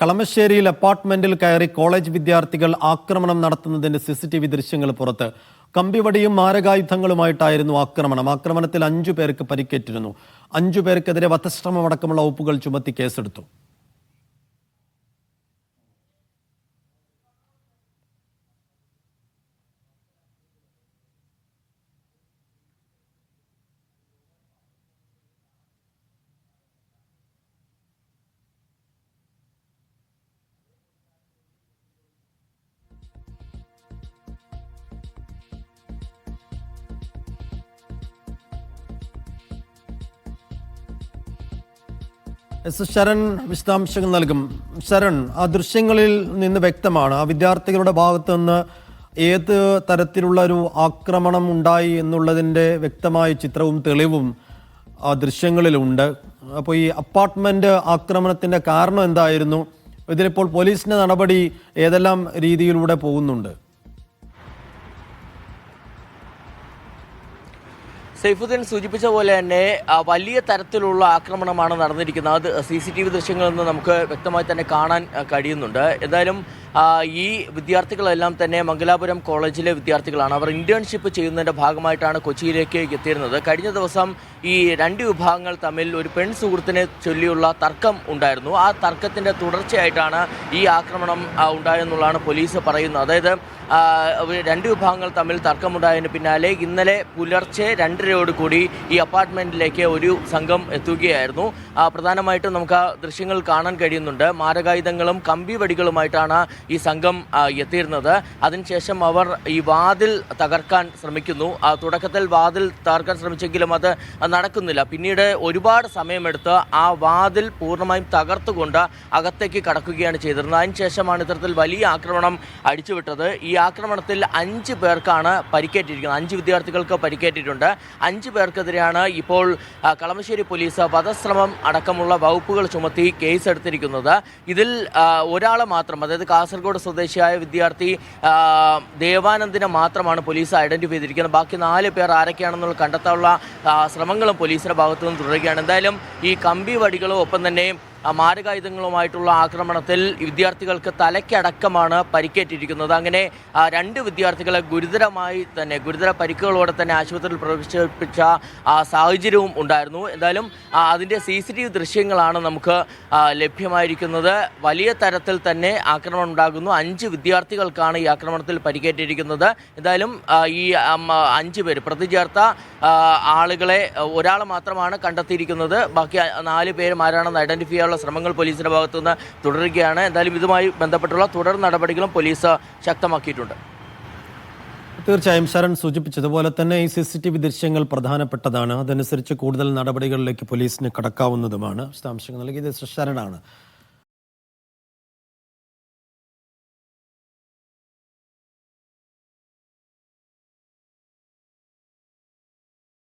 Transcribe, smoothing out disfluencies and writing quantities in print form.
കളമശ്ശേരിയിൽ അപ്പാർട്ട്മെന്റിൽ കയറി കോളേജ് വിദ്യാർത്ഥികൾ ആക്രമണം നടത്തുന്നതിന്റെ സിസിടിവി ദൃശ്യങ്ങൾ പുറത്ത്. കമ്പിവടിയും മാരകായുധങ്ങളുമായിട്ടായിരുന്നു ആക്രമണം. ആക്രമണത്തിൽ 5 പേർക്ക് പരിക്കേറ്റിരുന്നു. 5 പേർക്കെതിരെ വധശ്രമമടക്കമുള്ള വകുപ്പുകൾ ചുമത്തി കേസെടുത്തു. ശരൺ വിശദാംശങ്ങൾ നൽകും. ശരൺ, ആ ദൃശ്യങ്ങളിൽ നിന്ന് വ്യക്തമാണ് ആ വിദ്യാർത്ഥികളുടെ ഭാഗത്തു നിന്ന് ഏത് തരത്തിലുള്ള ഒരു ആക്രമണം ഉണ്ടായി എന്നുള്ളതിൻ്റെ വ്യക്തമായ ചിത്രവും തെളിവും ആ ദൃശ്യങ്ങളിലുണ്ട്. അപ്പോൾ ഈ അപ്പാർട്ട്മെന്റ് ആക്രമണത്തിന്റെ കാരണം എന്തായിരുന്നു? ഇതിലിപ്പോൾ പോലീസിന്റെ നടപടി ഏതെല്ലാം രീതിയിലൂടെ പോകുന്നുണ്ട്? സൈഫുദ്ദീൻ സൂചിപ്പിച്ച പോലെ തന്നെ വലിയ തരത്തിലുള്ള ആക്രമണമാണ് നടന്നിരിക്കുന്നത്. അത് CCTV ദൃശ്യങ്ങളിൽ നിന്ന് നമുക്ക് വ്യക്തമായി തന്നെ കാണാൻ കഴിയുന്നുണ്ട്. എന്തായാലും ഈ വിദ്യാർത്ഥികളെല്ലാം തന്നെ മംഗലാപുരം കോളേജിലെ വിദ്യാർത്ഥികളാണ്. അവർ ഇന്റേൺഷിപ്പ് ചെയ്യുന്നതിൻ്റെ ഭാഗമായിട്ടാണ് കൊച്ചിയിലേക്ക് എത്തിയിരുന്നത്. കഴിഞ്ഞ ദിവസം ഈ 2 വിഭാഗങ്ങൾ തമ്മിൽ ഒരു പെൺ സുഹൃത്തിനെ ചൊല്ലിയുള്ള തർക്കം ഉണ്ടായിരുന്നു. ആ തർക്കത്തിൻ്റെ തുടർച്ചയായിട്ടാണ് ഈ ആക്രമണം ഉണ്ടായെന്നുള്ളതാണ് പോലീസ് പറയുന്നത്. അതായത് 2 വിഭാഗങ്ങൾ തമ്മിൽ തർക്കമുണ്ടായതിന് പിന്നാലെ ഇന്നലെ പുലർച്ചെ 2:30 ഈ അപ്പാർട്ട്മെൻറ്റിലേക്ക് ഒരു സംഘം എത്തുകയായിരുന്നു. പ്രധാനമായിട്ടും നമുക്ക് ആ ദൃശ്യങ്ങൾ കാണാൻ കഴിയുന്നുണ്ട്. മാരകായുധങ്ങളും കമ്പിവടികളുമായിട്ടാണ് ഈ സംഘം എത്തിയിരുന്നത്. അതിനുശേഷം അവർ ഈ വാതിൽ തകർക്കാൻ ശ്രമിക്കുന്നു. തുടക്കത്തിൽ വാതിൽ തകർക്കാൻ ശ്രമിച്ചെങ്കിലും അത് നടക്കുന്നില്ല. പിന്നീട് ഒരുപാട് സമയമെടുത്ത് ആ വാതിൽ പൂർണ്ണമായും തകർത്തുകൊണ്ട് അകത്തേക്ക് കടക്കുകയാണ് ചെയ്തിരുന്നത്. അതിനുശേഷമാണ് ഇത്തരത്തിൽ വലിയ ആക്രമണം അടിച്ചുവിട്ടത്. ഈ ആക്രമണത്തിൽ 5 പേർക്കാണ് പരിക്കേറ്റിരിക്കുന്നത്. 5 വിദ്യാർത്ഥികൾക്ക് പരിക്കേറ്റിട്ടുണ്ട്. 5 പേർക്കെതിരെയാണ് ഇപ്പോൾ കളമശ്ശേരി പോലീസ് വധശ്രമം അടക്കമുള്ള വകുപ്പുകൾ ചുമത്തി കേസെടുത്തിരിക്കുന്നത്. ഇതിൽ ഒരാളെ മാത്രം, അതായത് കാസർഗോഡ് സ്വദേശിയായ വിദ്യാർത്ഥി ദേവാനന്ദിനെ മാത്രമാണ് പോലീസ് ഐഡന്റിഫൈ ചെയ്തിരിക്കുന്നത്. ബാക്കി 4 പേർ ആരൊക്കെയാണെന്നുള്ള കണ്ടെത്താനുള്ള ശ്രമങ്ങളും പോലീസിന്റെ ഭാഗത്തു നിന്ന് തുടരുകയാണ്. എന്തായാലും ഈ കമ്പി വടികളും ഒപ്പം തന്നെ മാരകായുധങ്ങളുമായിട്ടുള്ള ആക്രമണത്തിൽ വിദ്യാർത്ഥികൾക്ക് തലയ്ക്കടക്കമാണ് പരിക്കേറ്റിരിക്കുന്നത്. അങ്ങനെ 2 വിദ്യാർത്ഥികളെ ഗുരുതര പരിക്കുകളോടെ തന്നെ ആശുപത്രിയിൽ പ്രവേശിപ്പിച്ച സാഹചര്യവും ഉണ്ടായിരുന്നു. എന്തായാലും അതിൻ്റെ CCTV ദൃശ്യങ്ങളാണ് നമുക്ക് ലഭ്യമായിരിക്കുന്നത്. വലിയ തരത്തിൽ തന്നെ ആക്രമണം ഉണ്ടാകുന്നു. 5 വിദ്യാർത്ഥികൾക്കാണ് ഈ ആക്രമണത്തിൽ പരിക്കേറ്റിരിക്കുന്നത്. എന്തായാലും ഈ 5 പേര് പ്രതി ചേർത്ത ആളുകളെ ഒരാളെ മാത്രമാണ് കണ്ടെത്തിയിരിക്കുന്നത്. ബാക്കി 4 പേരും ആരാണെന്ന് ഐഡന്റിഫൈ ചെയ്യാനുള്ള ശ്രമങ്ങൾ പോലീസിന്റെ ഭാഗത്തുനിന്ന് തുടരുകയാണ്. എന്തായാലും ഇതുമായി ബന്ധപ്പെട്ടുള്ള തുടർ നടപടികളും പോലീസ് ശക്തമാക്കിയിട്ടുണ്ട്. തീർച്ചയായും ശരൺ സൂചിപ്പിച്ചതുപോലെ തന്നെ ഈ CCTV ദൃശ്യങ്ങൾ പ്രധാനപ്പെട്ടതാണ്. അതനുസരിച്ച് കൂടുതൽ നടപടികളിലേക്ക് പോലീസിന് കടക്കാവുന്നതുമാണ്. വിശദാംശങ്ങൾ നൽകിയത് ശരണാണ്.